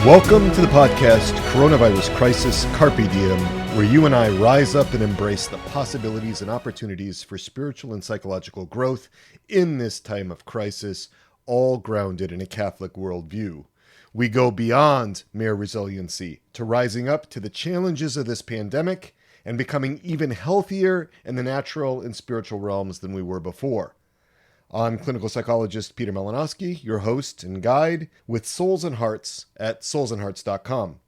Welcome to the podcast, Coronavirus Crisis Carpe Diem, where you and I rise up and embrace the possibilities and opportunities for spiritual and psychological growth in this time of crisis, all grounded in a Catholic worldview. We go beyond mere resiliency to rising up to the challenges of this pandemic and becoming even healthier in the natural and spiritual realms than we were before. I'm clinical psychologist Peter Malinowski, your host and guide with Souls and Hearts at soulsandhearts.com.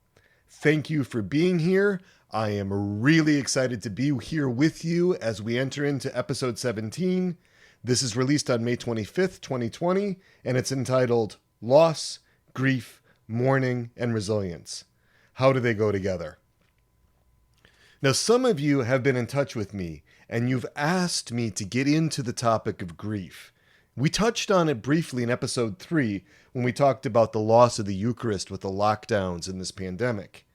Thank you for being here. I am really excited to be here with you as we enter into episode 17. This is released on May 25th, 2020, and it's entitled Loss, Grief, Mourning, and Resilience. How do they go together? Now, some of you have been in touch with me and you've asked me to get into the topic of grief. We touched on it briefly in episode 3 when we talked about the loss of the Eucharist with the lockdowns in this pandemic.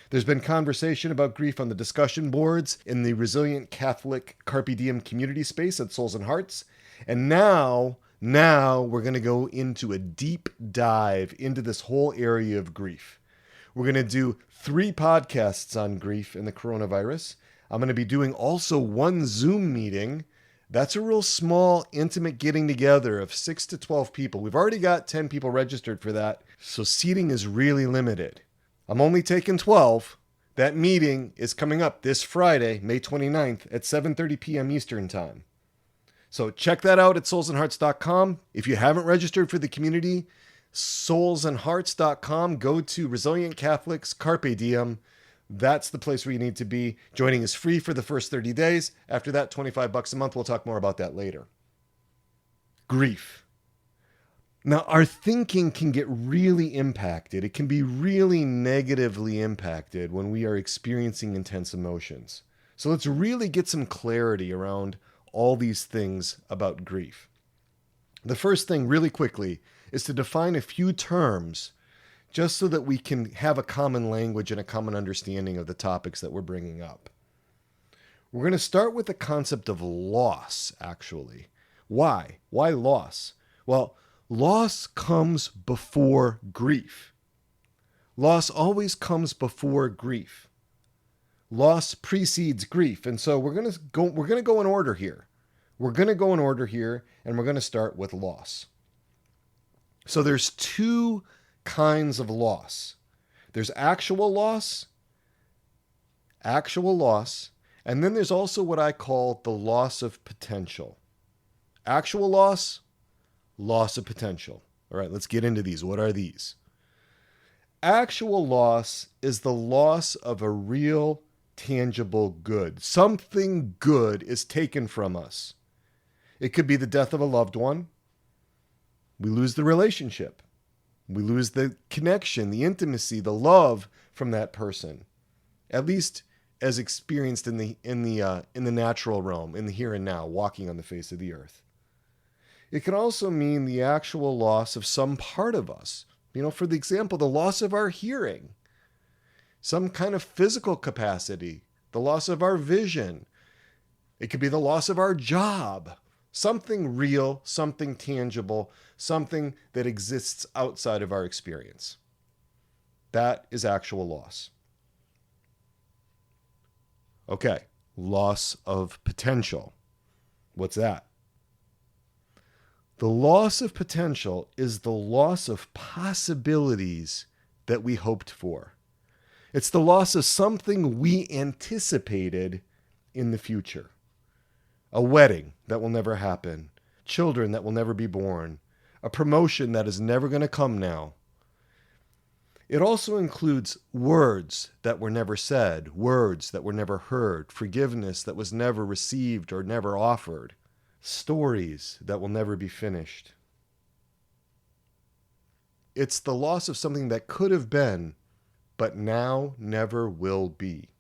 There's been conversation about grief on the discussion boards in the Resilient Catholic Carpe Diem community space at Souls and Hearts. And now we're going to go into a deep dive into this whole area of grief. We're going to do 3 podcasts on grief and the coronavirus. I'm going to be doing also one Zoom meeting. That's a real small, intimate getting together of 6 to 12 people. We've already got 10 people registered for that, so seating is really limited. I'm only taking 12. That meeting is coming up this Friday, May 29th at 7:30 p.m. Eastern Time. So check that out at soulsandhearts.com. If you haven't registered for the community, soulsandhearts.com. Go to Resilient Catholics Carpe Diem. That's the place where you need to be. Joining is free for the first 30 days. After that, $25 a month. We'll talk more about that later. Grief. Now, our thinking can get really impacted. It can be really negatively impacted when we are experiencing intense emotions. So let's really get some clarity around all these things about grief. The first thing, really quickly, is to define a few terms just so that we can have a common language and a common understanding of the topics that we're bringing up. We're going to start with the concept of loss, actually. Why? Why loss? Well, loss comes before grief. Loss always comes before grief. Loss precedes grief, and so we're going to go in order here. We're going to go in order here, and we're going to start with loss. So there's 2 kinds of loss. There's actual loss, and then there's also what I call the loss of potential. Actual loss, loss of potential. All right, let's get into these. What are these? Actual loss is the loss of a real, tangible good. Something good is taken from us. It could be the death of a loved one. We lose the relationship. We lose the connection, the intimacy, the love from that person, at least as experienced in the natural realm, in the here and now, walking on the face of the earth. It can also mean the actual loss of some part of us. For the example, the loss of our hearing, some kind of physical capacity, the loss of our vision. It could be the loss of our job. Something real, something tangible, something that exists outside of our experience. That is actual loss. Okay, loss of potential. What's that? The loss of potential is the loss of possibilities that we hoped for. It's the loss of something we anticipated in the future. A wedding that will never happen, children that will never be born, a promotion that is never going to come now. It also includes words that were never said, words that were never heard, forgiveness that was never received or never offered, stories that will never be finished. It's the loss of something that could have been, but now never will be.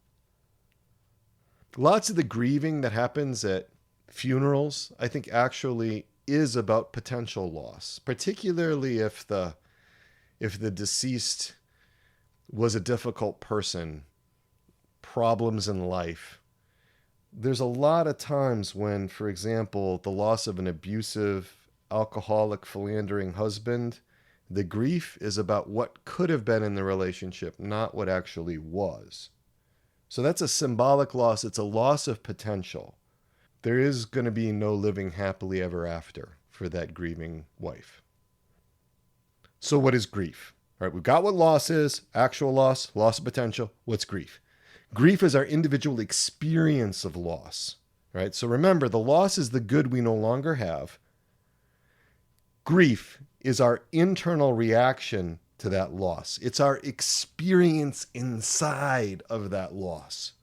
Lots of the grieving that happens at funerals, I think, actually is about potential loss, particularly if the deceased was a difficult person, problems in life. There's a lot of times when, for example, the loss of an abusive, alcoholic, philandering husband The grief is about what could have been in the relationship, not what actually was. So that's a symbolic loss. It's a loss of potential. There is going to be no living happily ever after for that grieving wife. So what is grief? All right, we've got what loss is, actual loss, loss of potential. What's grief? Grief is our individual experience of loss. Right? So remember, the loss is the good we no longer have. Grief is our internal reaction to that loss. It's our experience inside of that loss.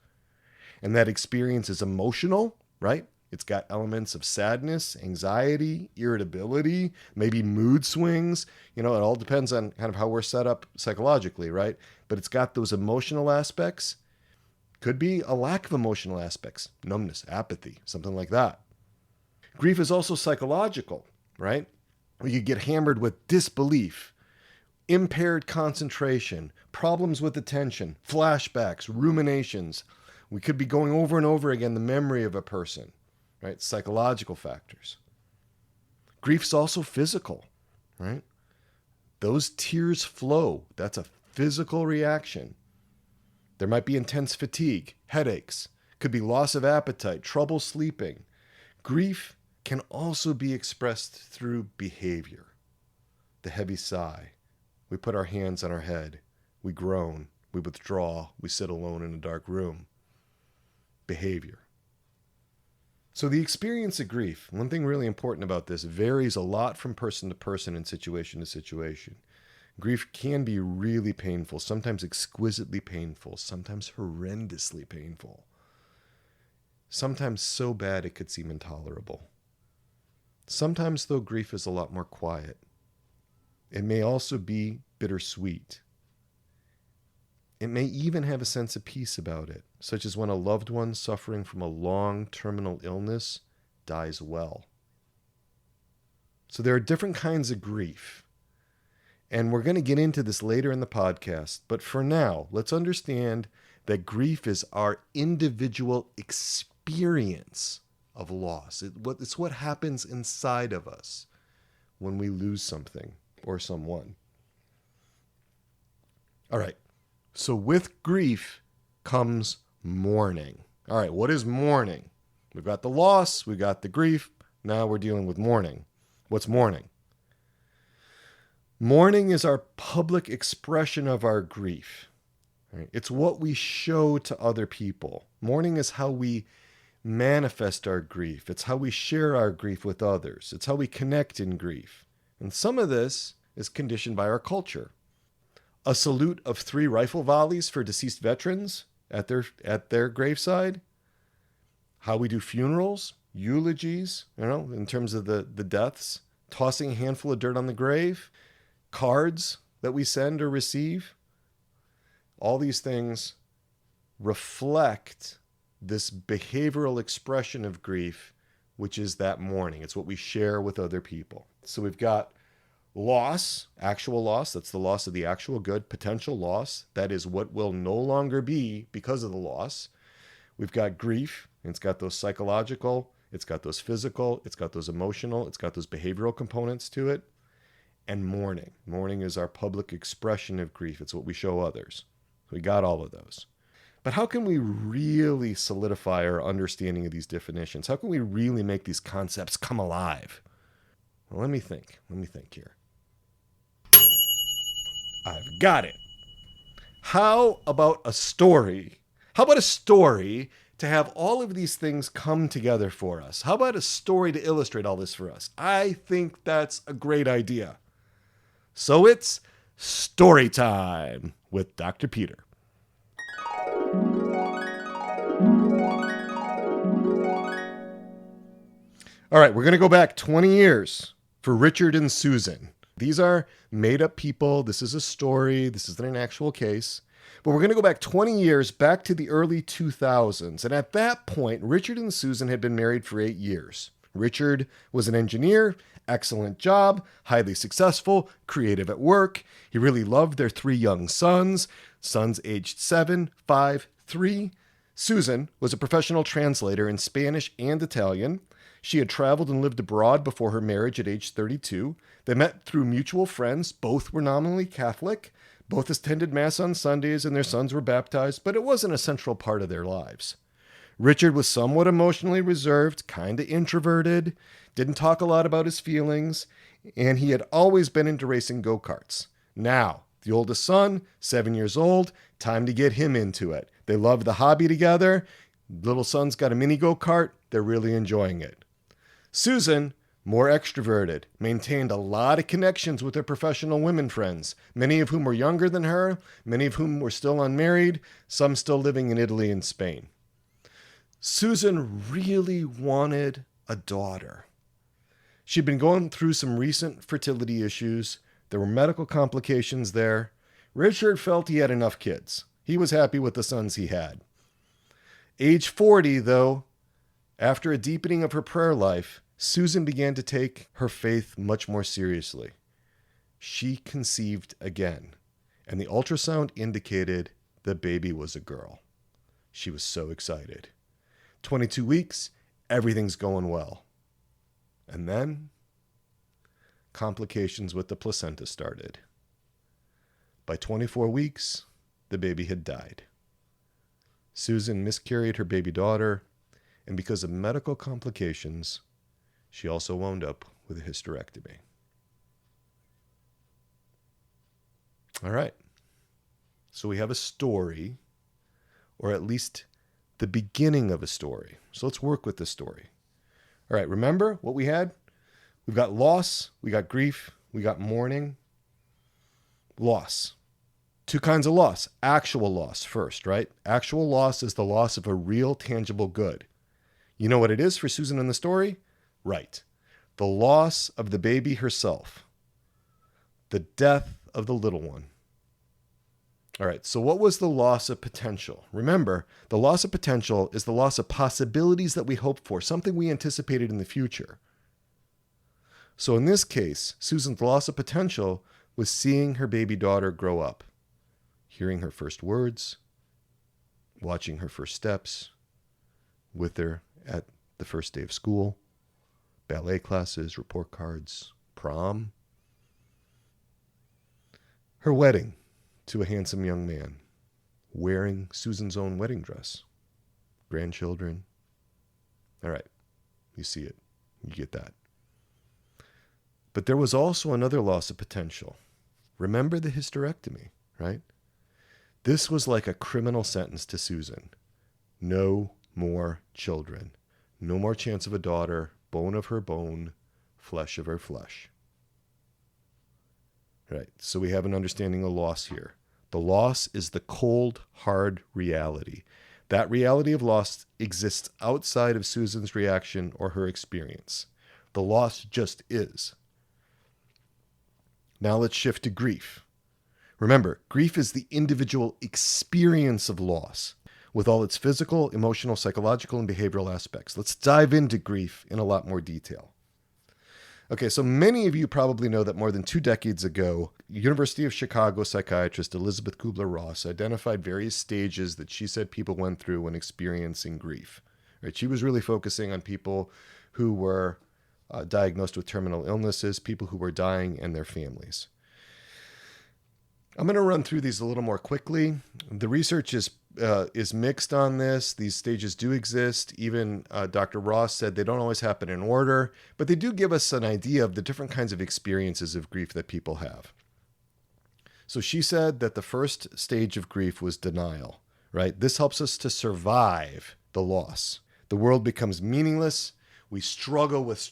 And that experience is emotional, right? It's got elements of sadness, anxiety, irritability, maybe mood swings. It all depends on kind of how we're set up psychologically, right? But it's got those emotional aspects. Could be a lack of emotional aspects, numbness, apathy, something like that. Grief is also psychological, right? We could get hammered with disbelief, impaired concentration, problems with attention, flashbacks, ruminations. We could be going over and over again the memory of a person, right? Psychological factors. Grief's also physical, right? Those tears flow. That's a physical reaction. There might be intense fatigue, headaches, could be loss of appetite, trouble sleeping. Grief can also be expressed through behavior. The heavy sigh. We put our hands on our head. We groan. We withdraw. We sit alone in a dark room. Behavior. So the experience of grief, one thing really important about this, varies a lot from person to person and situation to situation. Grief can be really painful, sometimes exquisitely painful, sometimes horrendously painful. Sometimes so bad it could seem intolerable. Sometimes, though, grief is a lot more quiet. It may also be bittersweet. It may even have a sense of peace about it, such as when a loved one suffering from a long terminal illness dies well. So there are different kinds of grief. And we're going to get into this later in the podcast. But for now, let's understand that grief is our individual experience of loss. It's what happens inside of us when we lose something or someone. All right. So with grief comes mourning. All right. What is mourning? We've got the loss. We've got the grief. Now we're dealing with mourning. What's mourning? Mourning is our public expression of our grief. Right? It's what we show to other people. Mourning is how we manifest our grief. It's how we share our grief with others. It's how we connect in grief. And some of this is conditioned by our culture. A salute of 3 rifle volleys for deceased veterans at their graveside. How we do funerals, eulogies, in terms of the deaths. Tossing a handful of dirt on the grave. Cards that we send or receive. All these things reflect this behavioral expression of grief, which is that mourning. It's what we share with other people. So we've got loss, actual loss. That's the loss of the actual good. Potential loss. That is what will no longer be because of the loss. We've got grief. And it's got those psychological. It's got those physical. It's got those emotional. It's got those behavioral components to it. And mourning. Mourning is our public expression of grief. It's what we show others. We got all of those. But how can we really solidify our understanding of these definitions? How can we really make these concepts come alive? Well, let me think here. I've got it. How about a story? How about a story to have all of these things come together for us? How about a story to illustrate all this for us? I think that's a great idea. So it's story time with Dr. Peter. All right, we're going to go back 20 years for Richard and Susan. These are made-up people. This is a story. This isn't an actual case. But we're going to go back 20 years, back to the early 2000s. And at that point, Richard and Susan had been married for 8 years. Richard was an engineer, excellent job, highly successful, creative at work. He really loved their 3 young sons aged 7, 5, 3. Susan was a professional translator in Spanish and Italian. She had traveled and lived abroad before her marriage at age 32. They met through mutual friends. Both were nominally Catholic. Both attended Mass on Sundays and their sons were baptized, but it wasn't a central part of their lives. Richard was somewhat emotionally reserved, kind of introverted, didn't talk a lot about his feelings, and he had always been into racing go-karts. Now, the oldest son, 7 years old, time to get him into it. They love the hobby together. Little son's got a mini go-kart. They're really enjoying it. Susan, more extroverted, maintained a lot of connections with her professional women friends, many of whom were younger than her, many of whom were still unmarried, some still living in Italy and Spain. Susan really wanted a daughter. She'd been going through some recent fertility issues. There were medical complications there. Richard felt he had enough kids. He was happy with the sons he had. Age 40, though, after a deepening of her prayer life, Susan began to take her faith much more seriously. She conceived again, and the ultrasound indicated the baby was a girl. She was so excited. 22 weeks, everything's going well. And then complications with the placenta started. By 24 weeks, the baby had died. Susan miscarried her baby daughter, and because of medical complications, she also wound up with a hysterectomy. All right. So we have a story, or at least the beginning of a story. So let's work with the story. All right, remember what we had? We've got loss, we got grief, we got mourning. Loss. Two kinds of loss. Actual loss first, right? Actual loss is the loss of a real, tangible good. You know what it is for Susan in the story? Right. The loss of the baby herself. The death of the little one. All right, so what was the loss of potential? Remember, the loss of potential is the loss of possibilities that we hoped for, something we anticipated in the future. So in this case, Susan's loss of potential was seeing her baby daughter grow up, hearing her first words, watching her first steps, with her at the first day of school, ballet classes, report cards, prom, her wedding to a handsome young man, wearing Susan's own wedding dress, grandchildren. All right, you see it, you get that. But there was also another loss of potential. Remember the hysterectomy, right? This was like a criminal sentence to Susan. No more children. No more chance of a daughter, bone of her bone, flesh of her flesh. Right, so we have an understanding of loss here. The loss is the cold, hard reality. That reality of loss exists outside of Susan's reaction or her experience. The loss just is. Now let's shift to grief. Remember, grief is the individual experience of loss with all its physical, emotional, psychological, and behavioral aspects. Let's dive into grief in a lot more detail. Okay, so many of you probably know that more than 2 decades ago, University of Chicago psychiatrist Elizabeth Kubler-Ross identified various stages that she said people went through when experiencing grief. Right? She was really focusing on people who were diagnosed with terminal illnesses, people who were dying, and their families. I'm going to run through these a little more quickly. The research is mixed on this. These stages do exist. Even Dr. Ross said they don't always happen in order, but they do give us an idea of the different kinds of experiences of grief that people have. So she said that the first stage of grief was denial, right? This helps us to survive the loss. The world becomes meaningless. We struggle with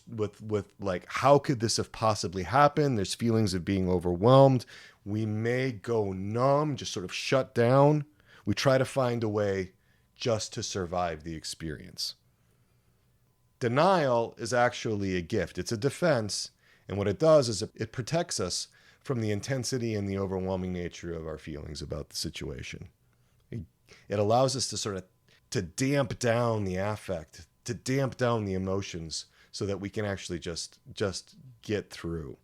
like, how could this have possibly happened? There's feelings of being overwhelmed. We may go numb, just sort of shut down. We try to find a way just to survive the experience. Denial is actually a gift. It's a defense. And what it does is it protects us from the intensity and the overwhelming nature of our feelings about the situation. It allows us to sort of to damp down the affect, to damp down the emotions so that we can actually just get through.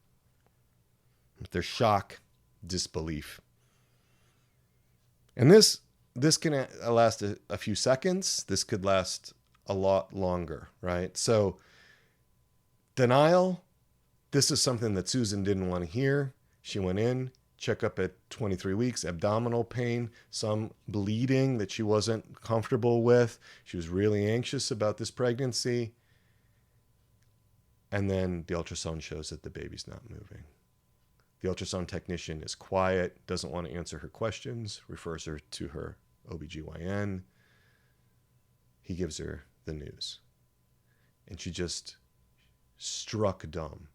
There's shock, disbelief. And this can last a few seconds. This could last a lot longer, right? So Denial. This is something that Susan didn't want to hear. She went in, check up at 23 weeks, abdominal pain, some bleeding that she wasn't comfortable with. She was really anxious about this pregnancy. And then the ultrasound shows that the baby's not moving. The ultrasound technician is quiet, doesn't want to answer her questions, refers her to her OBGYN. He gives her the news. And she just struck dumb,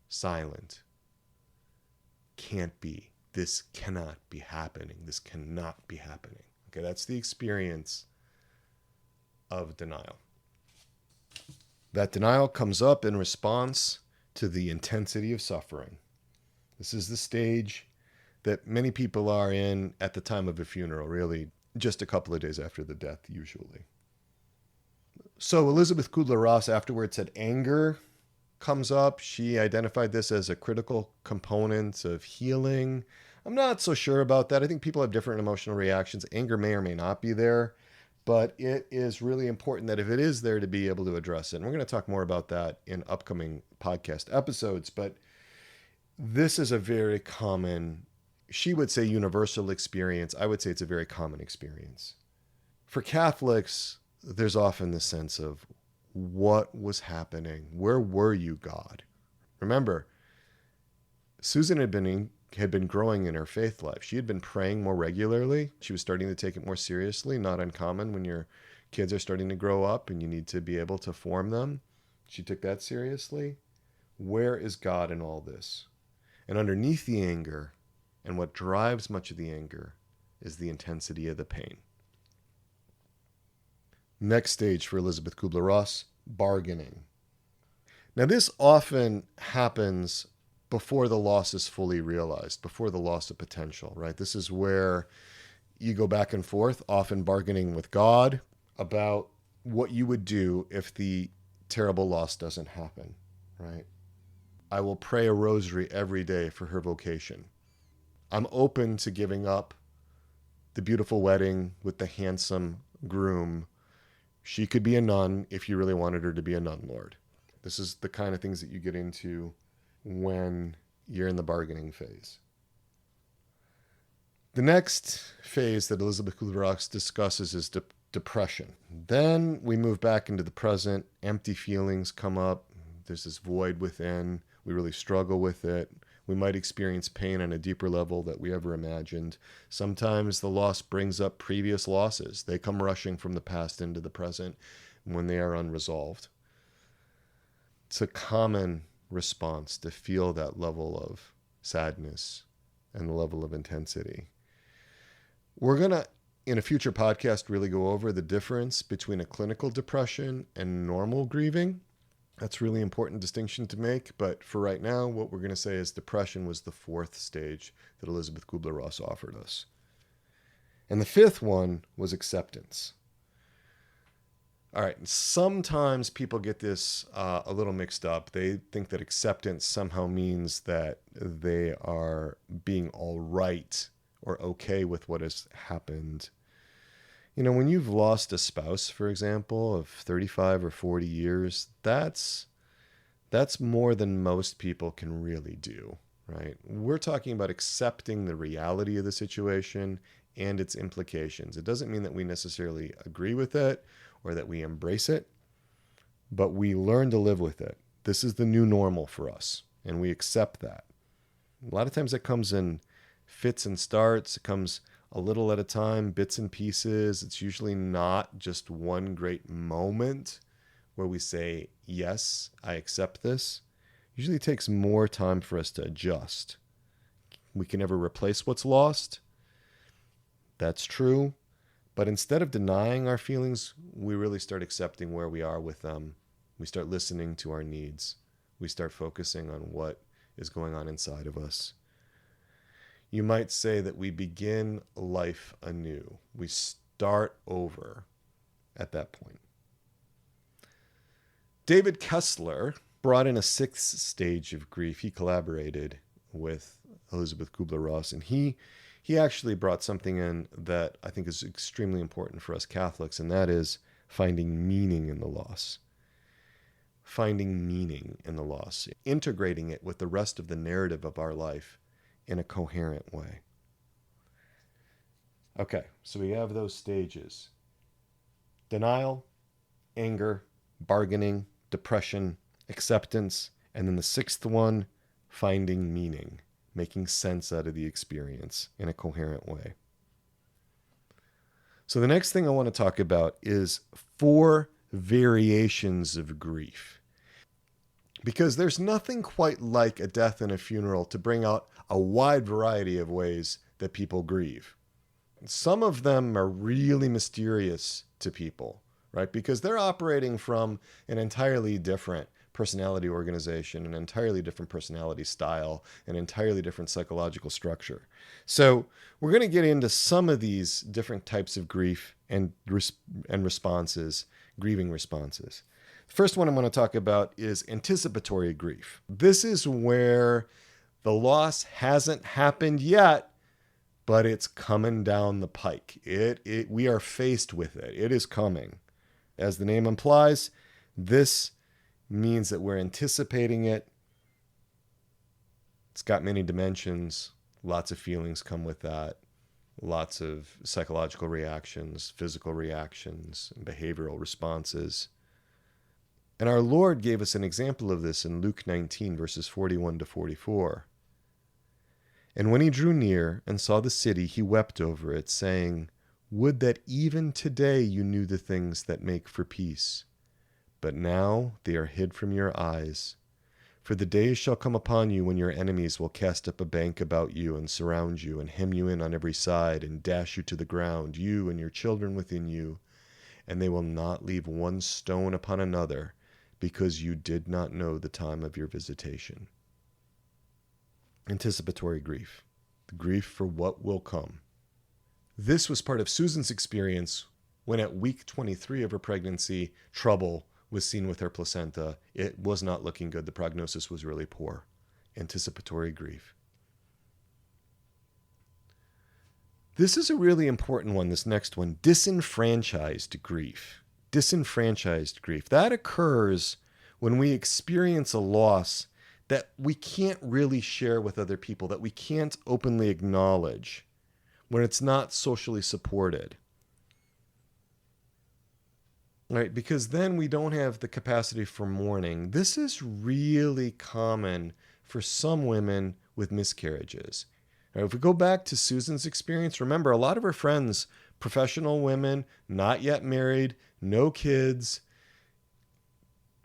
silent. Can't be. This cannot be happening. This cannot be happening. Okay, that's the experience of denial. That denial comes up in response to the intensity of suffering. This is the stage that many people are in at the time of a funeral, really just a couple of days after the death, usually. So Elizabeth Kubler-Ross afterwards said anger comes up. She identified this as a critical component of healing. I'm not so sure about that. I think people have different emotional reactions. Anger may or may not be there, but it is really important that if it is there, to be able to address it. And we're going to talk more about that in upcoming podcast episodes, but this is a very common, she would say universal experience. I would say it's a very common experience. For Catholics, there's often the sense of what was happening? Where were you, God? Remember, Susan had been growing in her faith life. She had been praying more regularly. She was starting to take it more seriously, not uncommon when your kids are starting to grow up and you need to be able to form them. She took that seriously. Where is God in all this? And underneath the anger, and what drives much of the anger, is the intensity of the pain. Next stage for Elizabeth Kubler-Ross, bargaining. Now, this often happens before the loss is fully realized, before the loss of potential, right? This is where you go back and forth, often bargaining with God about what you would do if the terrible loss doesn't happen, right? I will pray a rosary every day for her vocation. I'm open to giving up the beautiful wedding with the handsome groom. She could be a nun if you really wanted her to be a nun, Lord. This is the kind of things that you get into when you're in the bargaining phase. The next phase that Elizabeth Kubler-Ross discusses is depression. Then we move back into the present. Empty feelings come up. There's this void within. We really struggle with it. We might experience pain on a deeper level that we ever imagined. Sometimes the loss brings up previous losses. They come rushing from the past into the present when they are unresolved. It's a common response to feel that level of sadness and the level of intensity. We're going to, in a future podcast, really go over the difference between a clinical depression and normal grieving. That's a really important distinction to make. But for right now, what we're going to say is depression was the fourth stage that Elizabeth Kubler-Ross offered us. And the fifth one was acceptance. All right, sometimes people get this a little mixed up. They think that acceptance somehow means that they are being all right or okay with what has happened. You know, when you've lost a spouse, for example, of 35 or 40 years, that's more than most people can really do, right? We're talking about accepting the reality of the situation and its implications. It doesn't mean that we necessarily agree with it or that we embrace it, but we learn to live with it. This is the new normal for us, and we accept that. A lot of times it comes in fits and starts. It comes a little at a time, bits and pieces. It's usually not just one great moment where we say, yes, I accept this. Usually it takes more time for us to adjust. We can never replace what's lost. That's true. But instead of denying our feelings, we really start accepting where we are with them. We start listening to our needs. We start focusing on what is going on inside of us. You might say that we begin life anew. We start over at that point. David Kessler brought in a sixth stage of grief. He collaborated with Elizabeth Kubler-Ross, and he actually brought something in that I think is extremely important for us Catholics, and that is finding meaning in the loss. finding meaning in the loss, integrating it with the rest of the narrative of our life in a coherent way. Okay, so we have those stages: denial, anger, bargaining, depression, acceptance, and then the sixth one, finding meaning, making sense out of the experience in a coherent way. So the next thing I want to talk about is 4 variations of grief. Because there's nothing quite like a death and a funeral to bring out a wide variety of ways that people grieve. Some of them are really mysterious to people, right? Because they're operating from an entirely different personality organization, an entirely different personality style, an entirely different psychological structure. So we're going to get into some of these different types of grief and responses, grieving responses. The first one I'm going to talk about is anticipatory grief. This is where the loss hasn't happened yet, but it's coming down the pike. We are faced with it. It is coming. As the name implies, this means that we're anticipating it. It's got many dimensions. Lots of feelings come with that. Lots of psychological reactions, physical reactions, and behavioral responses. And our Lord gave us an example of this in Luke 19, verses 41 to 44. And when he drew near and saw the city, he wept over it, saying, "Would that even today you knew the things that make for peace. But now they are hid from your eyes. For the days shall come upon you when your enemies will cast up a bank about you and surround you and hem you in on every side and dash you to the ground, you and your children within you. And they will not leave one stone upon another, because you did not know the time of your visitation." Anticipatory grief, the grief for what will come. This was part of Susan's experience when at week 23 of her pregnancy, trouble was seen with her placenta. It was not looking good. The prognosis was really poor. Anticipatory grief. This is a really important one, this next one, disenfranchised grief. Disenfranchised grief. That occurs when we experience a loss that we can't really share with other people, that we can't openly acknowledge, when it's not socially supported. Right? Because then we don't have the capacity for mourning. This is really common for some women with miscarriages. Right? If we go back to Susan's experience, remember a lot of her friends, professional women, not yet married, no kids,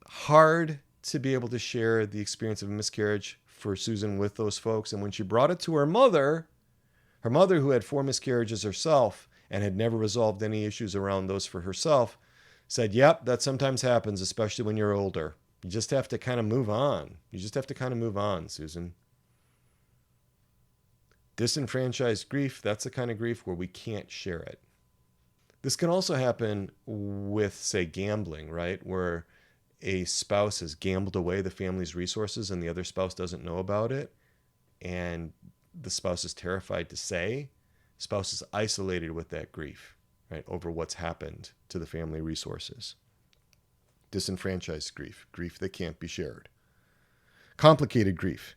hard to be able to share the experience of a miscarriage for Susan with those folks. And when she brought it to her mother who had 4 miscarriages herself and had never resolved any issues around those for herself, said, "Yep, that sometimes happens, especially when you're older. You just have to kind of move on. You just have to kind of move on, Susan." Disenfranchised grief, that's the kind of grief where we can't share it. This can also happen with, say, gambling, right? Where a spouse has gambled away the family's resources and the other spouse doesn't know about it, and the spouse is terrified to say. Spouse is isolated with that grief, right, over what's happened to the family resources. Disenfranchised grief, grief that can't be shared. Complicated grief.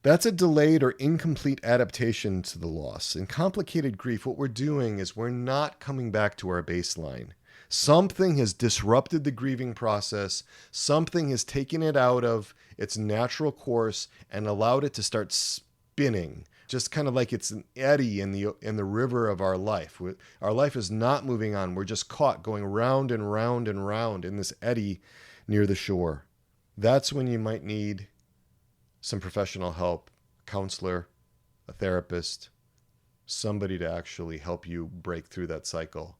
That's a delayed or incomplete adaptation to the loss. In complicated grief, what we're doing is we're not coming back to our baseline. Something has disrupted the grieving process. Something has taken it out of its natural course and allowed it to start spinning, just kind of like it's an eddy in the river of our life. Our life is not moving on. We're just caught going round and round and round in this eddy near the shore. That's when you might need some professional help, a counselor, a therapist, somebody to actually help you break through that cycle.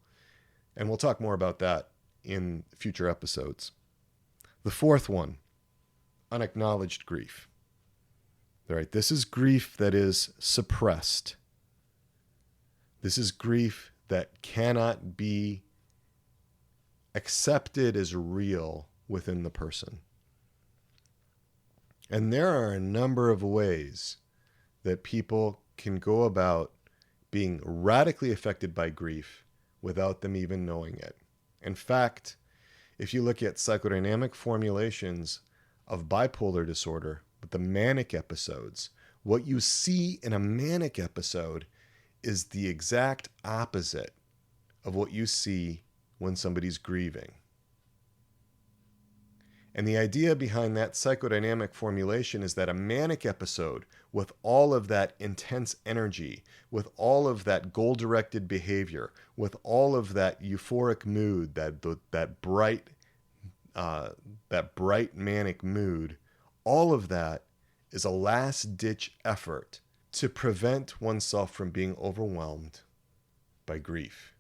And we'll talk more about that in future episodes. The fourth one, unacknowledged grief. All right, this is grief that is suppressed. This is grief that cannot be accepted as real within the person. And there are a number of ways that people can go about being radically affected by grief without them even knowing it. In fact, if you look at psychodynamic formulations of bipolar disorder with the manic episodes, what you see in a manic episode is the exact opposite of what you see when somebody's grieving. And the idea behind that psychodynamic formulation is that a manic episode, with all of that intense energy, with all of that goal-directed behavior, with all of that euphoric mood, that bright manic mood, all of that is a last-ditch effort to prevent oneself from being overwhelmed by grief.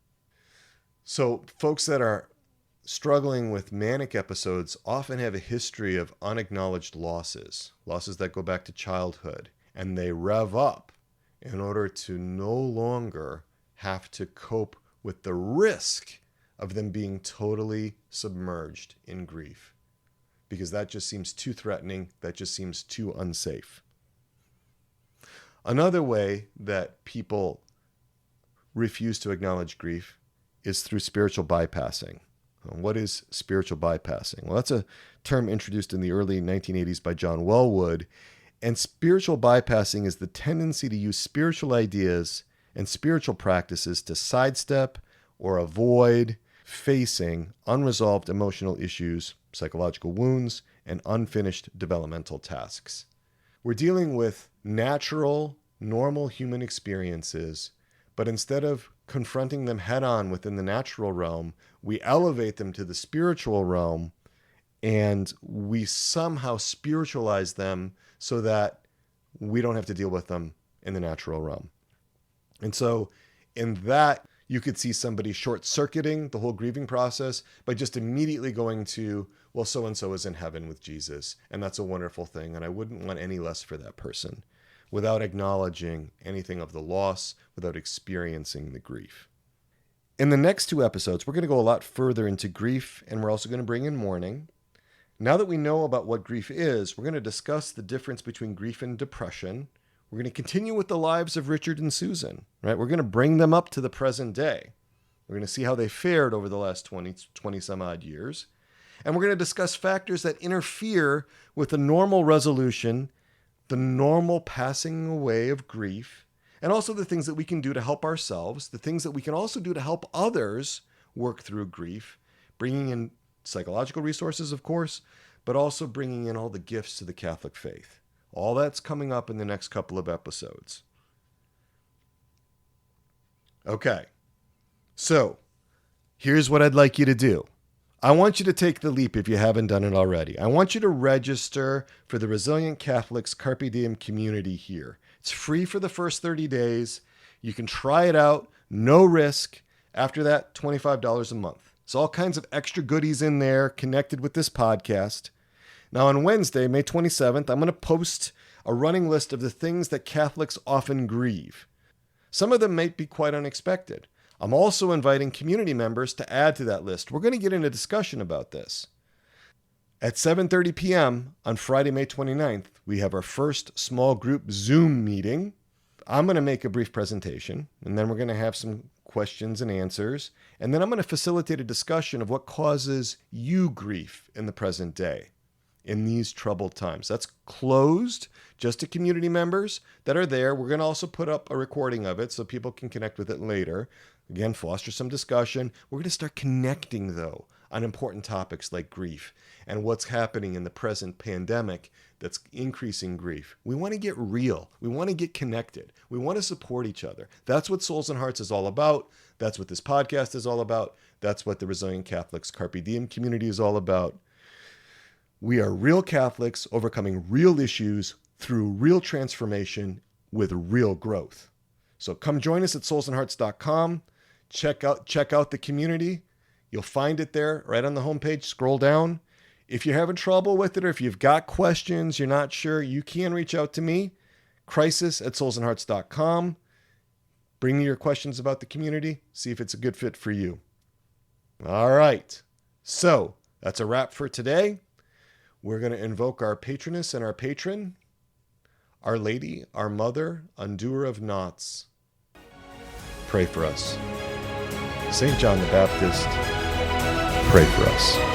So folks that are struggling with manic episodes often have a history of unacknowledged losses that go back to childhood, and they rev up in order to no longer have to cope with the risk of them being totally submerged in grief, because that just seems too threatening, that just seems too unsafe. Another way that people refuse to acknowledge grief is through spiritual bypassing. What is spiritual bypassing? Well, that's a term introduced in the early 1980s by John Wellwood. And spiritual bypassing is the tendency to use spiritual ideas and spiritual practices to sidestep or avoid facing unresolved emotional issues, psychological wounds, and unfinished developmental tasks. We're dealing with natural, normal human experiences, but instead of confronting them head on within the natural realm, we elevate them to the spiritual realm, and we somehow spiritualize them so that we don't have to deal with them in the natural realm. And so in that, you could see somebody short-circuiting the whole grieving process by just immediately going to, well, so-and-so is in heaven with Jesus, and that's a wonderful thing, and I wouldn't want any less for that person, without acknowledging anything of the loss, without experiencing the grief. In the next two episodes, we're going to go a lot further into grief, and we're also going to bring in mourning. Now that we know about what grief is, we're going to discuss the difference between grief and depression. We're going to continue with the lives of Richard and Susan, right? We're going to bring them up to the present day. We're going to see how they fared over the last 20 some odd years. And we're going to discuss factors that interfere with the normal resolution, the normal passing away of grief, and also the things that we can do to help ourselves, the things that we can also do to help others work through grief, bringing in psychological resources, of course, but also bringing in all the gifts to the Catholic faith. All that's coming up in the next couple of episodes. Okay, so here's what I'd like you to do. I want you to take the leap if you haven't done it already. I want you to register for the Resilient Catholics Carpe Diem community here. It's free for the first 30 days. You can try it out, no risk. After that, $25 a month. There's all kinds of extra goodies in there connected with this podcast. Now on Wednesday, May 27th, I'm going to post a running list of the things that Catholics often grieve. Some of them might be quite unexpected. I'm also inviting community members to add to that list. We're going to get into discussion about this. At 7:30 p.m. on Friday, May 29th, we have our first small group Zoom meeting. I'm going to make a brief presentation, and then we're going to have some questions and answers. And then I'm going to facilitate a discussion of what causes you grief in the present day, in these troubled times. That's closed just to community members that are there. We're going to also put up a recording of it so people can connect with it later. Again, foster some discussion. We're going to start connecting, though, on important topics like grief and what's happening in the present pandemic that's increasing grief. We want to get real. We want to get connected. We want to support each other. That's what Souls and Hearts is all about. That's what this podcast is all about. That's what the Resilient Catholics Carpe Diem community is all about. We are real Catholics overcoming real issues through real transformation with real growth. So come join us at soulsandhearts.com. Check out the community. You'll find it there right on the homepage. Scroll down. If you're having trouble with it or if you've got questions, you're not sure, you can reach out to me, crisis@soulsandhearts.com. Bring me your questions about the community. See if it's a good fit for you. All right. So that's a wrap for today. We're going to invoke our patroness and our patron, Our Lady, our Mother, Undoer of Knots. Pray for us. St. John the Baptist, pray for us.